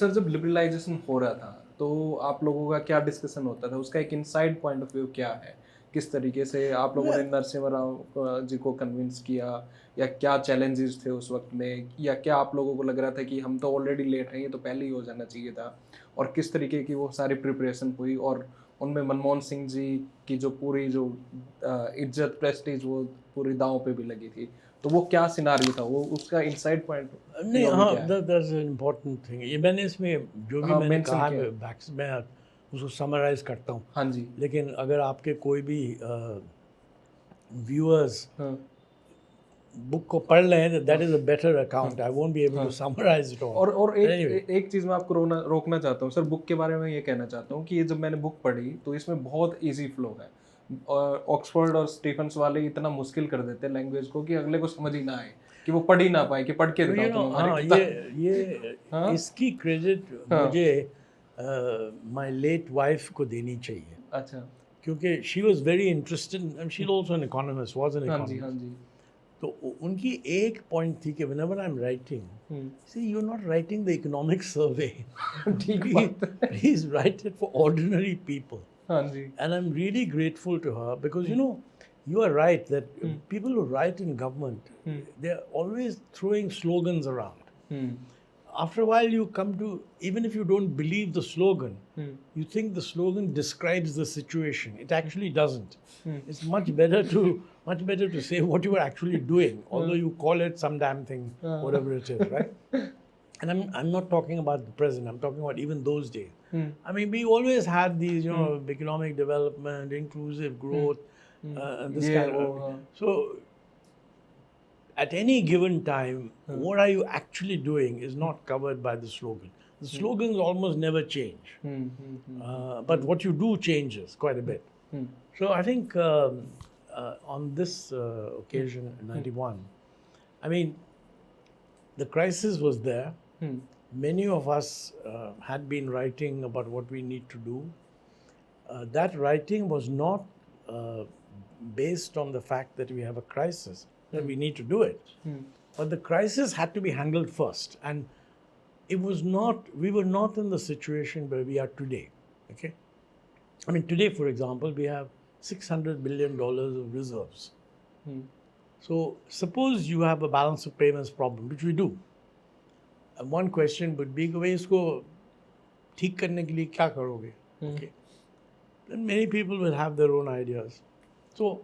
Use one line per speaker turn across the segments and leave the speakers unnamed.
Sir जब liberalisation हो रहा था तो आप लोगों का क्या डिस्कशन होता था, उसका एक इनसाइड पॉइंट ऑफ व्यू क्या है, किस तरीके से आप लोगों ने नरसिम्हा राव जी को कन्विंस किया, या क्या चैलेंजेस थे उस वक्त में, या क्या आप लोगों को लग रहा था कि हम तो ऑलरेडी लेट हैं, ये तो पहले ही हो जाना चाहिए था, और किस तरीके की वो सारी प्रिपरेशन हुई, और उनमें मनमोहन सिंह जी की जो पूरी जो इज्जत प्रेस्टीज वो पूरी दांव पे भी लगी थी, तो वो क्या सिनारियो था, वो उसका इनसाइड पॉइंट
नहीं,
पीओवी
हाँ,
क्या है?
That's an important thing. ये मैंने इसमें जो भी
हाँ,
मैंने
मेंशन
कहा
किया है।
मैं उसको समराइज करता हूँ।
हाँ जी।
लेकिन अगर आपके कोई भी व्यूअर्स
हाँ,
बुक को पढ़ रहे हैं, दैट
हाँ,
इज अ बेटर
हाँ,
account. I won't be able
हाँ।
To summarise it all.
और
एनीवे,
एक चीज़ मैं आपको रोकना चाहता हूँ सर, बुक के बारे में ये कहना चाहता हूँ कि ये जब मैंने बुक पढ़ी तो इसमें बहुत ईज़ी फ्लो है। ऑक्सफोर्ड और स्टीफन्स वाले इतना मुश्किल कर देते हैं लैंग्वेज को कि अगले को समझ ही ना आए, कि वो पढ़ ही ना पाए, कि पढ़ के दिखाओ तुम हमारी
हाँ,
किताब।
ये
हाँ,
इसकी क्रेडिट
हाँ,
मुझे माय लेट वाइफ को देनी चाहिए,
अच्छा।
क्योंकि she was very interested, and she is also an economist, was an
हाँ जी, हाँ
इकोनॉमिस्ट।
जी।
तो उनकी एक पॉइंट थी कि whenever I am writing,
hmm,
see you are not writing the economic survey,
ठीक
प्लीज
बात है।
Please write it for ordinary people.
हाँ जी।
And I'm really grateful to her because,
hmm,
you are right that
hmm,
people who write in government,
hmm,
they're always throwing slogans around.
Hmm,
After a while, you come to, even if you don't believe the slogan,
hmm,
you think the slogan describes the situation. It actually doesn't.
Hmm,
It's much better to say what you are actually doing, although you call it some damn thing, whatever it is, right? And I'm not talking about the present. I'm talking about even those days.
Hmm,
I mean, we always had these,
hmm,
economic development, inclusive
hmm,
growth, and this
ये
kind
वो,
of.
हाँ,
So, at any given time,
हाँ,
what are you actually doing is not covered by the slogan. The slogans almost never change,
hmm, hmm, hmm,
but what you do changes quite a bit.
Hmm,
So I think on this occasion, '91, I mean, the crisis was there.
Hmm,
Many of us had been writing about what we need to do. That writing was not uh, based on the fact that we have a crisis, that we need to do it.
Hmm,
But the crisis had to be handled first. And it was not, we were not in the situation where we are today. Okay? I mean, today, for example, we have $600 billion of reserves.
Hmm,
So suppose you have a balance of payments problem, which we do. And one question would be कि भाई इसको ठीक करने के लिए क्या करोगे? Okay. Then many people will have their own ideas. So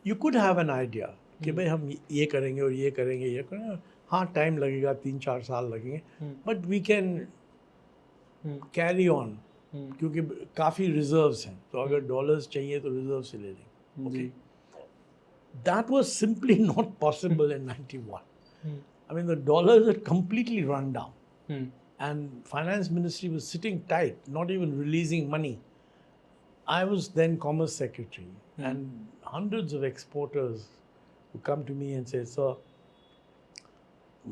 you could have an idea कि भाई हम ये करेंगे और ये करेंगे, ये करेंगे. हाँ, टाइम लगेगा, 3-4 साल लगेंगे, but we can carry on, क्योंकि काफ़ी रिजर्व्स हैं, तो अगर डॉलर्स चाहिए तो रिजर्व से ले लेंगे. Okay. That was simply not possible in '91. I mean, the dollars had completely run down, and finance ministry was sitting tight, not even releasing money. I was then commerce secretary, and hundreds of exporters would come to me and say, "Sir,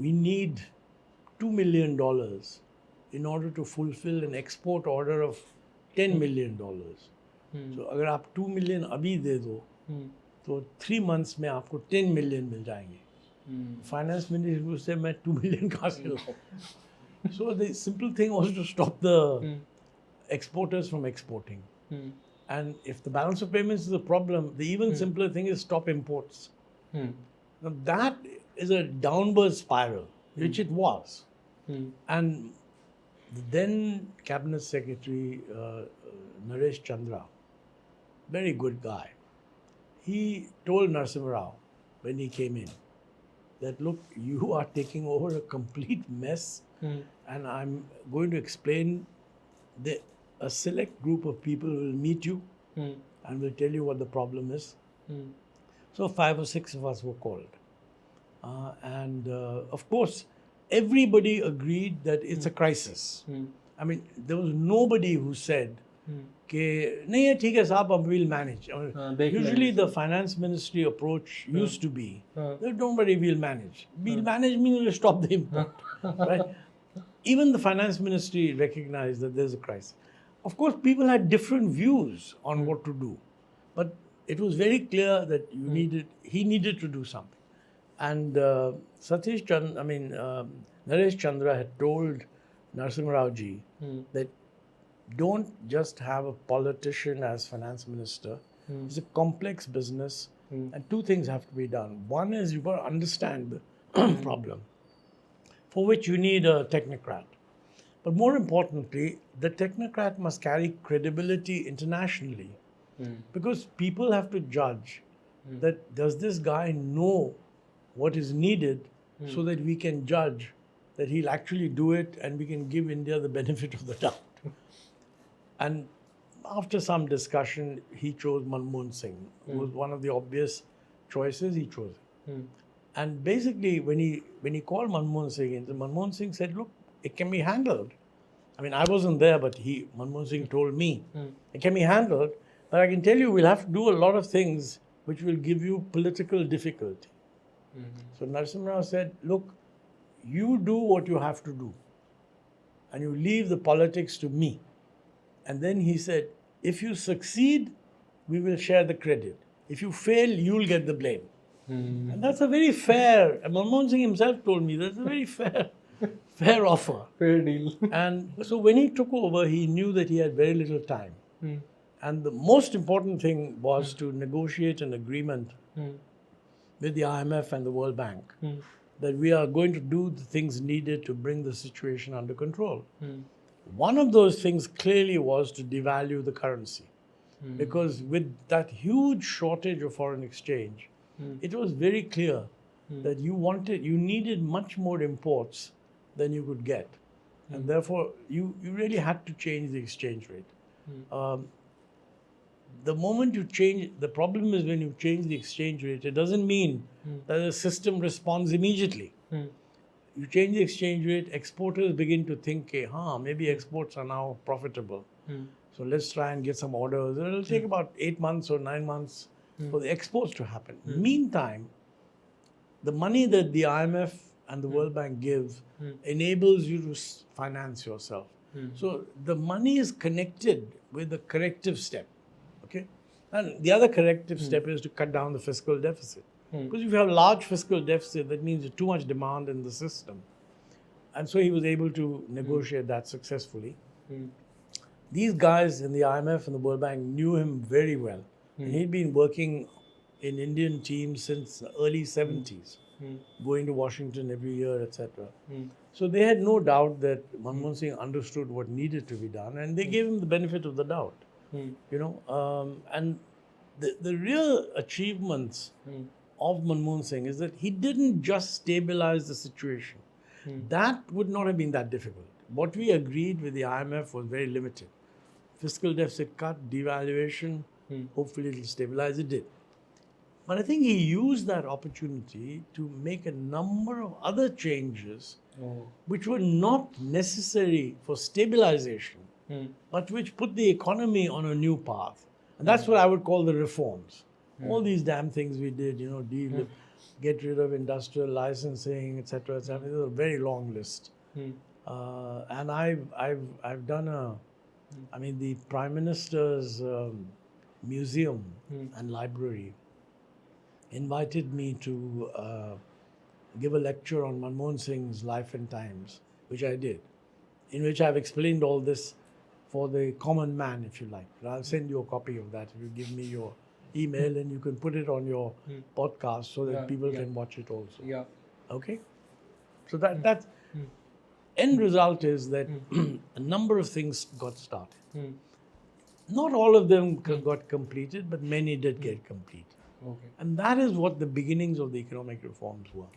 we need $2 million in order to fulfill an export order of $10 million. So अगर आप 2 million अभी दे दो, तो 3 months में आपको 10 million मिल जाएंगे." Finance minister would say, "मैं 2 million कहाँ से लाऊं?" So the simple thing was to stop the exporters from exporting. And if the balance of payments is a problem, the even simpler thing is stop imports. Now that is a downward spiral, which it was. And the then cabinet secretary, Naresh Chandra, very good guy, he told Narshima Rao when he came in that, look, you are taking over a complete mess, and I'm going to explain that a select group of people will meet you and will tell you what the problem is. So 5 or 6 of us were called. And of course, everybody agreed that it's a crisis. I mean, there was nobody who said, कि नहीं है ठीक है साहब, we'll manage. Usually the finance ministry approach used to be, don't worry, we'll manage. We'll manage means we'll stop the import. Right? Even the finance ministry recognized that there's a crisis. Of course, people had different views on what to do, but it was very clear that he needed to do something. And Satish Chandra, Naresh Chandra had told Narshima Rao ji that don't just have a politician as finance minister. It's a complex business, and two things have to be done. One is you've got to understand the problem, for which you need a technocrat. But more importantly, the technocrat must carry credibility internationally, because people have to judge that does this guy know what is needed, so that we can judge that he'll actually do it and we can give India the benefit of the doubt. And after some discussion, he chose Manmohan Singh, who was one of the obvious choices. He chose it. And basically, when he called Manmohan Singh in, Manmohan Singh said, "Look, it can be handled." I mean, I wasn't there, but Manmohan Singh told me it can be handled. But I can tell you, we'll have to do a lot of things which will give you political difficulty. So Narsimha Rao said, "Look, you do what you have to do, and you leave the politics to me." And then he said, "If you succeed, we will share the credit. If you fail, you'll get the blame." And that's a very fair, and Manmohan Singh himself told me that's a very fair offer.
Fair deal.
And so when he took over, he knew that he had very little time. And the most important thing was to negotiate an agreement with the IMF and the World Bank that we are going to do the things needed to bring the situation under control. One of those things clearly was to devalue the currency, because with that huge shortage of foreign exchange, it was very clear that you needed much more imports than you could get, and therefore you really had to change the exchange rate. The moment you change, the problem is when you change the exchange rate, it doesn't mean that the system responds immediately. You change the exchange rate, exporters begin to think, maybe exports are now profitable. So let's try and get some orders. It'll take about 8 months or 9 months for the exports to happen. Meantime, the money that the IMF and the World Bank give enables you to finance yourself. So the money is connected with the corrective step. Okay? And the other corrective step is to cut down the fiscal deficit. Because if you have a large fiscal deficit, that means too much demand in the system. And so he was able to negotiate that successfully. These guys in the IMF and the World Bank knew him very well. And he'd been working in Indian teams since the early 70s, going to Washington every year, etc. So they had no doubt that Manmohan Singh understood what needed to be done, and they gave him the benefit of the doubt. And the real achievements of Manmohan Singh is that he didn't just stabilize the situation. That would not have been that difficult. What we agreed with the IMF was very limited. Fiscal deficit cut, devaluation, hopefully it'll stabilize. It did. But I think he used that opportunity to make a number of other changes which were not necessary for stabilization, but which put the economy on a new path. And that's what I would call the reforms. All these damn things we did, get rid of industrial licensing, etc., etc. It's a very long list. And I've done the Prime Minister's museum and library invited me to give a lecture on Manmohan Singh's life and times, which I did, in which I've explained all this for the common man, if you like. I'll send you a copy of that if you give me your email, and you can put it on your podcast so that people can watch it also.
Yeah.
Okay? So that end result is that a number of things got started. Not all of them got completed, but many did get completed.
Okay.
And that is what the beginnings of the economic reforms were.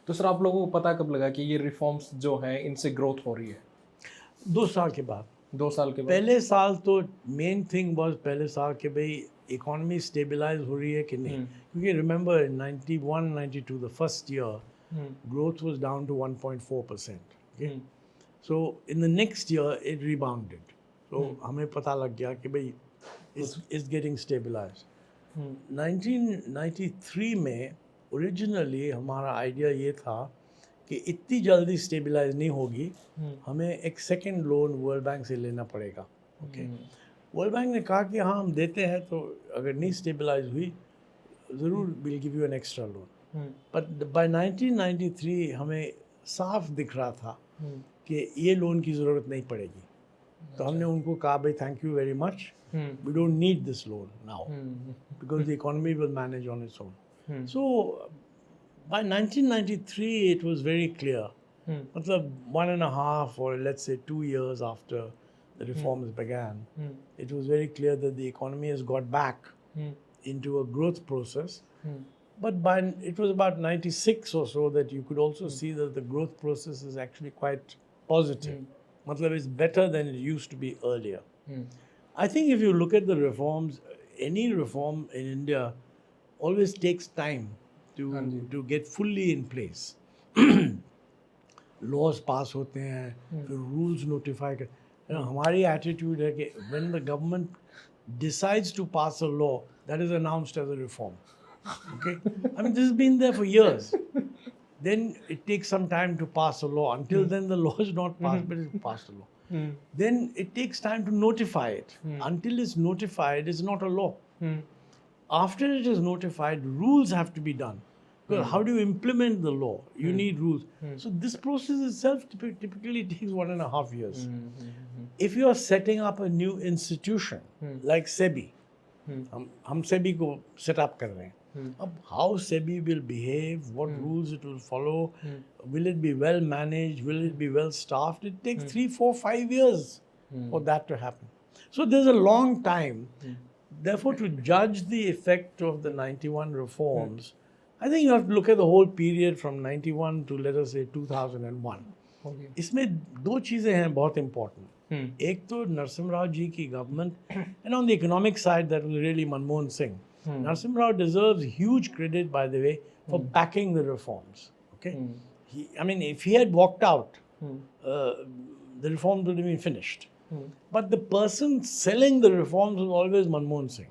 तो sir आप लोगों को पता कब लगा कि ये reforms जो हैं इनसे ग्रोथ हो रही है?
2 साल के बाद.
2 साल के बाद.
पहले साल तो मेन थिंग वाज पहले साल के भाई इकोनॉमी स्टेबलाइज हो रही है कि नहीं, क्योंकि remember in 91, 92 the first year growth was down to 1.4%. Okay? So in the next year it rebounded. So हमें पता लग गया कि भाई it's getting stabilized. 1993 में ओरिजिनली हमारा आइडिया ये था कि इतनी जल्दी स्टेबलाइज नहीं होगी, हमें एक सेकंड लोन वर्ल्ड बैंक से लेना पड़ेगा. ओके, वर्ल्ड बैंक ने कहा कि हाँ हम देते हैं, तो अगर नहीं स्टेबलाइज हुई ज़रूर will give you an extra loan. But by 1993 हमें साफ दिख रहा था कि ये लोन की ज़रूरत नहीं पड़ेगी. तो हमने उनको कहा भाई thank you very much, we don't need this loan now because the economy will manage on its own. So by 1993 it was very clear. मतलब 1.5 or let's say 2 years after the reforms began, it was very clear that the economy has got back into a growth process. But it was about 96 or so that you could also see that the growth process is actually quite positive. Matlab, it's better than it used to be earlier. I think if you look at the reforms, any reform in India always takes time to get fully in place. Laws pass होते हैं, फिर rules notify कर. हमारी attitude है कि when the government decides to pass a law, that is announced as a reform. Okay, I mean this has been there for years. Then it takes some time to pass a law. Until then, the law is not passed, but it's passed a law. Then it takes time to notify it. Until it's notified, it's not a law. After it is notified, rules have to be done. Because how do you implement the law? You need rules. So this process itself typically takes 1.5 years. If you are setting up a new institution like SEBI, हम SEBI को set up कर रहे हैं. अब how SEBI will behave, what rules it will follow, will it be well managed, will it be well staffed? It takes 3, 4, 5 years for that to happen. So there's a long time. Therefore, to judge the effect of the 91 reforms, I think you have to look at the whole period from 91 to let us say 2001. इसमें दो चीज़ें हैं बहुत important. एक तो नरसिम्हा राव जी की government, and on the economic side that was really Manmohan Singh. Narshima Rao deserves huge credit, by the way, for backing the reforms. Okay, I mean, if he had walked out, the reforms would have been finished. But the person selling the reforms was always Manmohan Singh.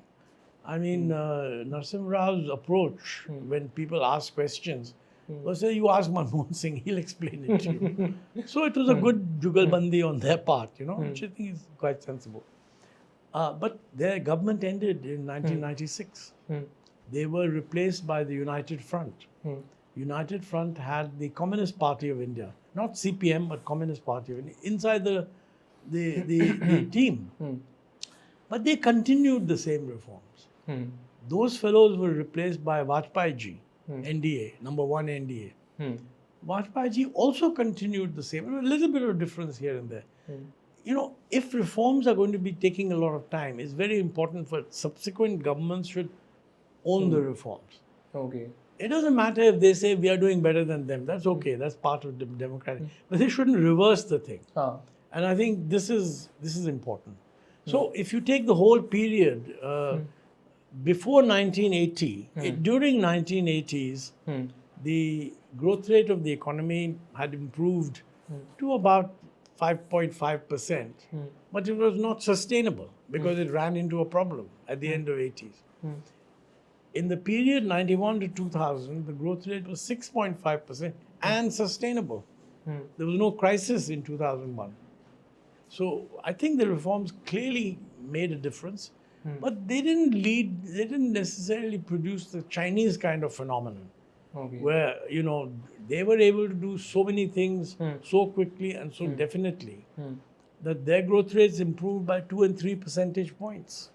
I mean, Narsimha Rao's approach when people ask questions was say, you ask Manmohan Singh, he'll explain it to you. So it was a good jugalbandi on their part, which I think is quite sensible. But their government ended in 1996. They were replaced by the United Front. United Front had the Communist Party of India, not CPM, but Communist Party of India, inside the team. But they continued the same reforms. Those fellows were replaced by Vajpayee ji, NDA, number 1 NDA. Vajpayee ji also continued the same, a little bit of difference here and there. If reforms are going to be taking a lot of time, it's very important for subsequent governments should own the reforms.
Okay.
It doesn't matter if they say we are doing better than them. That's okay. That's part of the democratic. But they shouldn't reverse the thing. And I think this is important. So if you take the whole period before 1980, during 1980s, the growth rate of the economy had improved to about 5.5%, but it was not sustainable because it ran into a problem at the end of 80s. In the period 91 to 2000, the growth rate was 6.5% and sustainable. There was no crisis in 2001. So I think the reforms clearly made a difference, but they didn't necessarily produce the Chinese kind of phenomenon. Where, they were able to do so many things so quickly and so definitely that their growth rates improved by 2 and 3 percentage points.